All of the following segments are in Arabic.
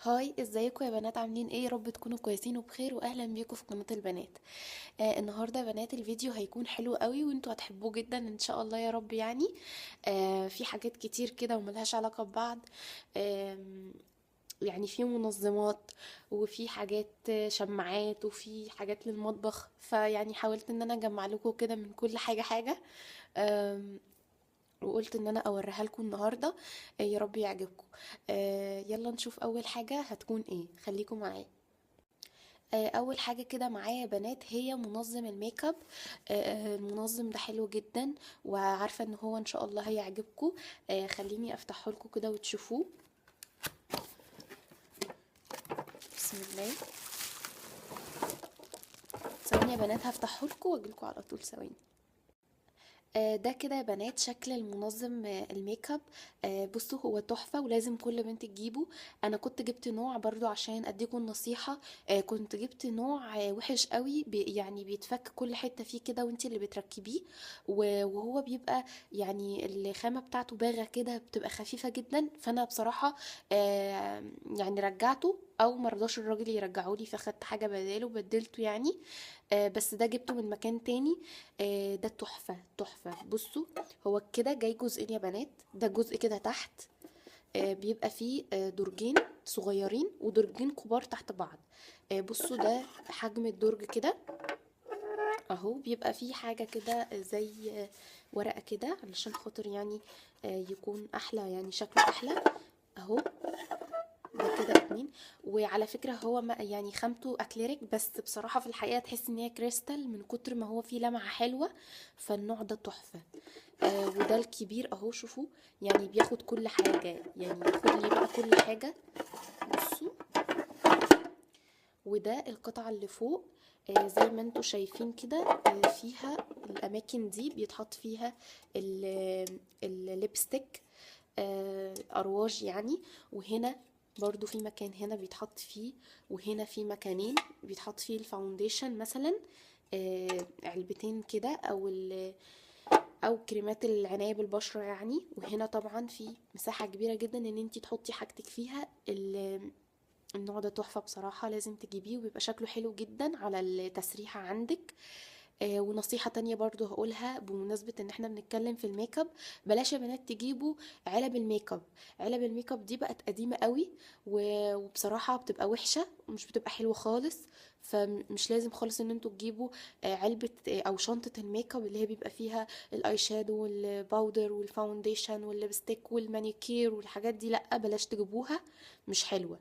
هاي، ازيكم يا بنات؟ عاملين ايه؟ يا رب تكونوا كويسين وبخير، واهلا بيكم في قناة البنات. النهارده يا بنات الفيديو هيكون حلو قوي وانتوا هتحبوه جدا ان شاء الله يا رب يعني. في حاجات كتير كده وملهاش علاقة ببعض. آم، يعني في منظمات، وفي حاجات شماعات، وفي حاجات للمطبخ، فيعني حاولت ان انا اجمع لكم كده من كل حاجة حاجة. آم، وقلت ان انا اوريها لكم النهارده. يا رب يعجبكم. يلا نشوف اول حاجه هتكون ايه، خليكم معايا. اول حاجه كده معايا يا بنات هي منظم الميك اب. المنظم ده حلو جدا، وعارفه ان هو ان شاء الله هيعجبكم. خليني افتحه لكم كده وتشوفوه. بسم الله. ثواني يا بنات، هفتحه لكم واجيلكوا على طول، ثواني. ده كده يا بنات شكل المنظم الميك اب. بصوا هو تحفة ولازم كل بنت تجيبه. انا كنت جبت نوع برضو عشان اديكم النصيحة. كنت جبت نوع وحش قوي، يعني بيتفك كل حتة فيه كده وانتي اللي بتركبيه. وهو بيبقى يعني الخامة بتاعته باغة كده، بتبقى خفيفة جدا. فانا بصراحة يعني رجعته، او مرضاش الراجل يرجعولي، فاخدت حاجة بداله بدلته يعني. بس ده جبته من مكان تاني. ده تحفة تحفة. بصوا، هو كده جاي جزئين يا بنات، ده جزء كده تحت. بيبقى فيه درجين صغيرين ودرجين كبار تحت بعض. بصوا ده حجم الدرج كده اهو. بيبقى فيه حاجة كده زي ورقة كده علشان خاطر يعني يكون احلى، يعني شكله احلى اهو. ده كده اتنين. وعلى فكرة هو ما يعني خامته اكليريك، بس بصراحة في الحقيقة تحس ان هي كريستال من كتر ما هو فيه لمعة حلوة. فالنوع ده تحفة. وده الكبير اهو، شوفوا يعني بياخد كل حاجة، يعني ياخد لي بقى كل حاجة. بصوا، وده القطعة اللي فوق. زي ما انتوا شايفين كده، فيها الاماكن دي بيتحط فيها الليبستيك، ارواج يعني. وهنا برضو في مكان هنا بيتحط فيه، وهنا في مكانين بيتحط فيه الفاونديشن مثلا. علبتين كده، او كريمات العناية بالبشرة يعني. وهنا طبعا في مساحة كبيرة جدا ان انتي تحطي حاجتك فيها. النوع ده تحفة بصراحة، لازم تجيبيه وبيبقى شكله حلو جدا على التسريحة عندك. ونصيحة تانية برضو هقولها بمناسبة ان احنا بنتكلم في الميك اب: بلاش يا بنات تجيبوا علب الميك اب. علب الميك اب دي بقت قديمة قوي، وبصراحة بتبقى وحشة ومش بتبقى حلوة خالص. فمش لازم خالص ان انتوا تجيبوا علبة او شنطة الميك اب اللي هي بيبقى فيها الاي شادو والباودر والفاونديشن والليبستيك والمانيكير والحاجات دي. لا، بلاش تجيبوها، مش حلوة.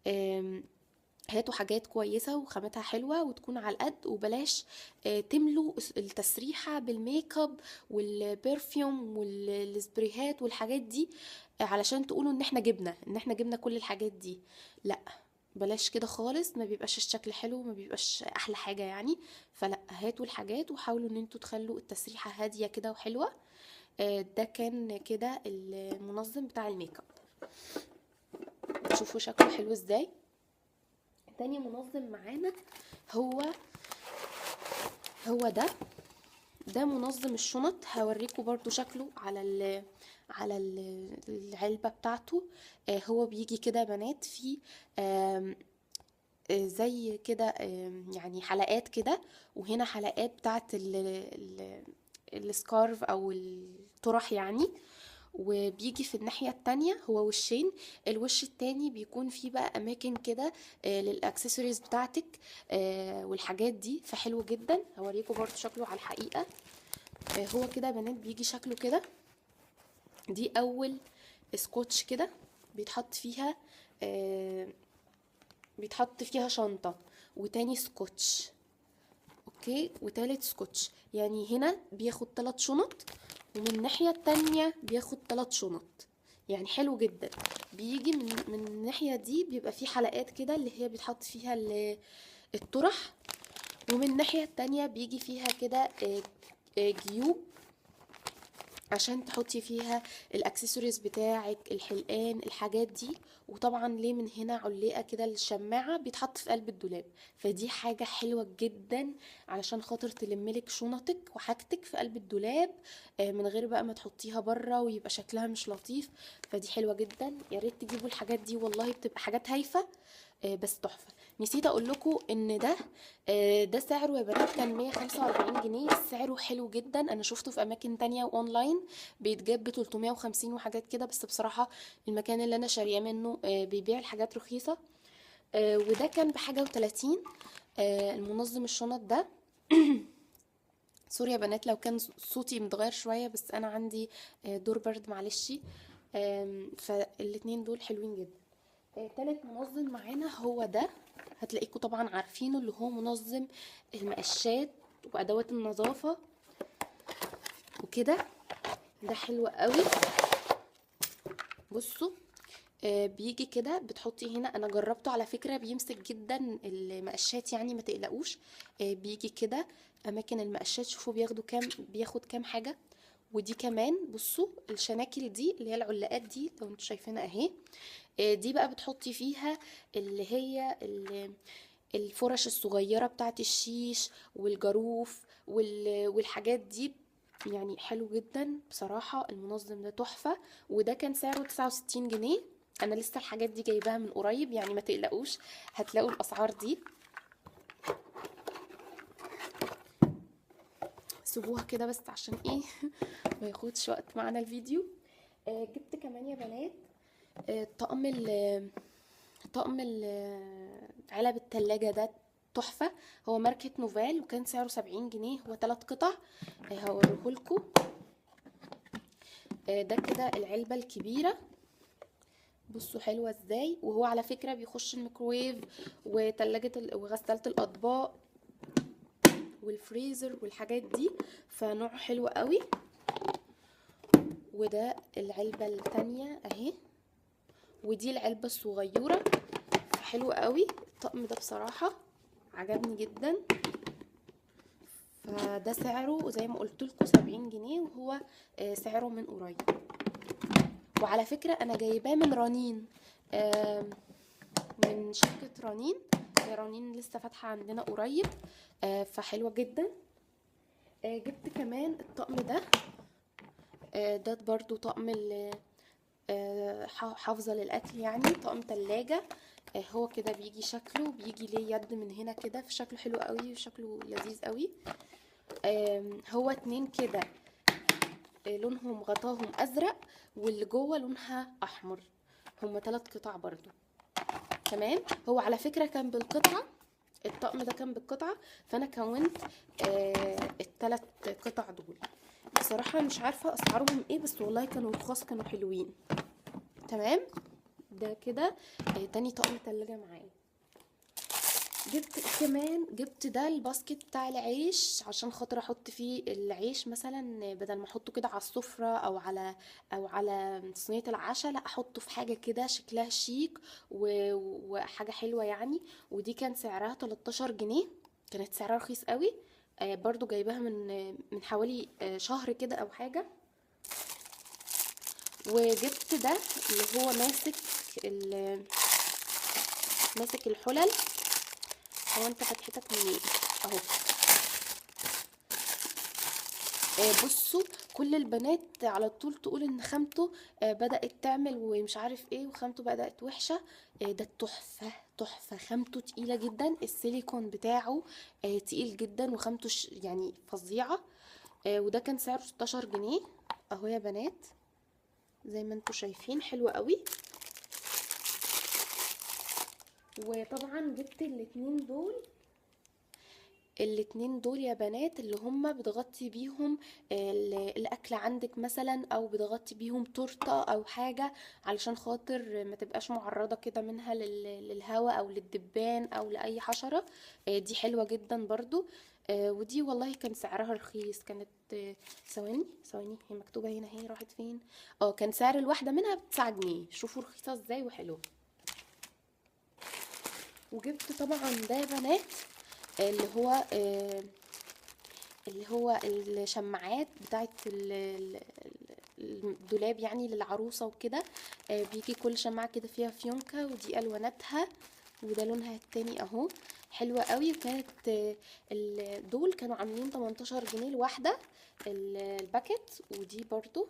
آم، هاتوا حاجات كويسة وخامتها حلوة وتكون على القد، وبلاش تملوا التسريحة بالميك اب والبرفيوم والسبريهات والحاجات دي. علشان تقولوا ان احنا جبنا كل الحاجات دي. لا، بلاش كده خالص، ما بيبقاش الشكل حلو، ما بيبقاش احلى حاجة يعني. فلا، هاتوا الحاجات وحاولوا ان انتوا تخلوا التسريحة هادية كده وحلوة. ده كان كده المنظم بتاع الميك اب. شوفوا شكله حلو ازاي. تاني منظم معانا هو هو ده منظم الشنط. هوريكم برضو شكله على العلبة بتاعته. هو بيجي كده يا بنات فيه آم، زي كده يعني حلقات كده. وهنا حلقات بتاعت السكارف او الطرح يعني. وبيجي في الناحية التانية هو وشين. الوش التاني بيكون فيه بقى اماكن كده للاكسسوارز بتاعتك والحاجات دي. فحلو جدا، هوريكم برضو شكله على الحقيقة. هو كده يا بنات بيجي شكله كده. دي اول سكوتش كده بيتحط فيها آه، بيتحط فيها شنطة. وتاني سكوتش، اوكي، وتالت سكوتش. يعني هنا بياخد 3 شنط، ومن الناحية التانية بياخد 3 شنط. يعني حلو جدا. بيجي من الناحية دي بيبقى فيه حلقات كده اللي هي بيتحط فيها الطرح. ومن الناحية التانية بيجي فيها كده جيوب عشان تحطي فيها الاكسسوارز بتاعك، الحلقان، الحاجات دي. وطبعا ليه من هنا علقه كده للشماعه بيتحط في قلب الدولاب، فدي حاجه حلوه جدا علشان خاطر تلملك شنطك وحاجتك في قلب الدولاب، من غير بقى ما تحطيها بره ويبقى شكلها مش لطيف. فدي حلوه جدا، يا ريت تجيبوا الحاجات دي والله بتبقى حاجات هايفه بس تحفه. نسيت اقول لكم ان ده سعره يا بنات كان 145 جنيه. سعره حلو جدا، انا شفته في اماكن تانية واونلاين بيتجاب ب 350 وحاجات كده، بس بصراحة المكان اللي انا شارياه منه بيبيع الحاجات رخيصة. وده كان بحاجة و30. المنظم الشنط ده سوري يا بنات لو كان صوتي متغير شوية، بس انا عندي دور برد معلش. فالاتنين دول حلوين جدا. تالت منظم معانا هو ده، هتلاقيكوا طبعا عارفينه، اللي هو منظم المقشات وادوات النظافة وكده. ده حلو قوي. بصوا بيجي كده بتحطي هنا، انا جربته على فكرة بيمسك جدا المقشات يعني ما تقلقوش. بيجي كده اماكن المقشات، شوفوا بياخد كام حاجة. ودي كمان بصوا الشناكل دي اللي هي العلاقات دي لو انتوا شايفينها اهي. دي بقى بتحطي فيها اللي هي الفرش الصغيرة بتاعت الشيش والجاروف والحاجات دي. يعني حلو جدا بصراحة، المنظم ده تحفة. وده كان سعره 69 جنيه. انا لسه الحاجات دي جايباها من قريب يعني ما تقلقوش، هتلاقوا الاسعار دي. سيبوها كده بس عشان ايه ما ياخدش وقت معانا الفيديو. جبت كمان يا بنات طقم علب التلاجة ده تحفة. هو ماركة نوفال وكان سعره 70 جنيه، هو 3 قطع. هوريهولكوا. ده كده العلبة الكبيرة، بصوا حلوة ازاي. وهو على فكرة بيخش الميكروويف وغسالة الاطباق والفريزر والحاجات دي، فنوع حلو قوي. وده العلبة التانية اهي، ودي العلبة الصغيرة. حلو قوي الطقم ده بصراحة، عجبني جدا. فده سعره زي ما قلت لكم 70 جنيه، وهو سعره من قريب. وعلى فكرة انا جايباه من رنين، من شركة رنين. رنين لسه فاتحة عندنا قريب، فحلوة جدا. جبت كمان الطقم ده. ده برضو طقم حافظة للأكل يعني، طقم تلاجة. هو كده بيجي شكله، بيجي ليه يد من هنا كده، في شكله حلو قوي وشكله لذيذ قوي. هو 2 كده لونهم غطاهم ازرق، واللي جوه لونها احمر. هما 3 قطع برضو. تمام. هو على فكرة كان بالقطعة، الطقم ده كان بالقطعة، فانا كونت ال3 قطع دول. بصراحة مش عارفة اسعارهم ايه، بس والله كانوا رخاص، كانوا حلوين. تمام. ده كده تاني طقم تلاجة معايا. جبت ده الباسكت بتاع العيش، عشان خاطر احط فيه العيش مثلا، بدل ما احطه كده على السفرة او على صينية العشاء، لا احطه في حاجة كده شكلها شيك وحاجة حلوة يعني. ودي كان سعرها 13 جنيه، كانت سعرها رخيص قوي. برضو جايباها من حوالي شهر كده او حاجة. وجبت ده اللي هو ماسك الحلل. هو انت فتحتك منين اهو. بصوا كل البنات على طول تقول ان خامته بدأت تعمل ومش عارف ايه، وخامته بدأت وحشة. ده تحفة تحفة، خامته تقيلة جدا، السيليكون بتاعه تقيل جدا، وخامته يعني فظيعة. وده كان سعره 16 جنيه اهو يا بنات، زي ما انتوا شايفين حلو قوي. وطبعا جبت الاتنين دول يا بنات، اللي هما بتغطي بيهم الاكل عندك مثلا، او بتغطي بيهم تورته او حاجه، علشان خاطر ما تبقاش معرضه كده منها للهواء او للدبان او لاي حشره. دي حلوه جدا برضو. ودي والله كان سعرها رخيص، كانت ثواني هي مكتوبه هنا، هي راحت فين؟ كان سعر الواحده منها ب9 جنيه. شوفوا رخيصه ازاي وحلوه. وجبت طبعا ده يا بنات اللي هو الشماعات بتاعت الدولاب يعني للعروسة وكده. بيجي كل شمعة كده فيها فيونكة، ودي الواناتها، وده لونها التاني اهو. حلوة قوي. وكانت دول كانوا عاملين 18 جنيه الواحدة الباكت. ودي برضو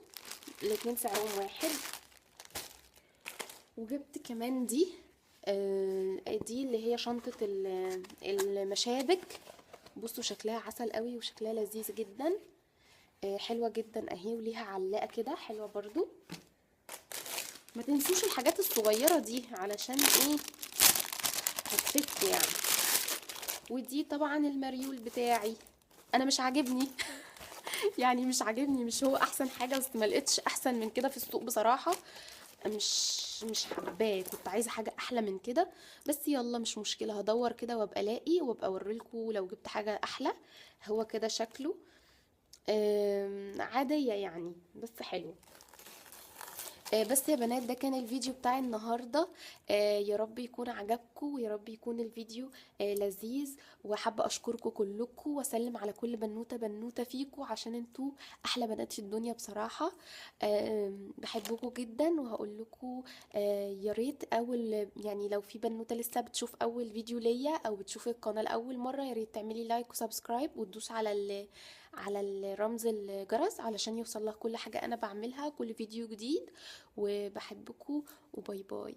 الاتنين سعرهم واحد. وجبت كمان دي اللي هي شنطة المشابك. بصوا شكلها عسل قوي وشكلها لذيذ جدا. حلوة جدا اهي، وليها علاقة كده حلوة برضو. ما تنسوش الحاجات الصغيرة دي علشان ايه هتفك يعني. ودي طبعا المريول بتاعي، انا مش عاجبني يعني مش عاجبني، مش هو احسن حاجة، بس ما لقيتش احسن من كده في السوق بصراحة. مش حباه، كنت عايزة حاجة احلى من كده. بس يلا مش مشكلة، هدور كده وابقى الاقي وابقى اوريلكوا لو جبت حاجة احلى. هو كده شكله عادية يعني، بس حلو. بس يا بنات ده كان الفيديو بتاعي النهاردة. يا رب يكون عجبكم، ويا رب يكون الفيديو لذيذ. وحابة اشكركم كلكم، واسلم على كل بنوتة بنوتة فيكم، عشان انتوا احلى بنات في الدنيا بصراحة. بحبكم جدا. وهقول لكم يا ريت اول يعني لو في بنوتة لسه بتشوف اول فيديو ليا او بتشوف القناة لاول مرة، يا ريت تعملي لايك وسبسكرايب، وتدوس على الرمز الجرس علشان يوصل لك كل حاجة انا بعملها، كل فيديو جديد. وبحبكم، وباي باي.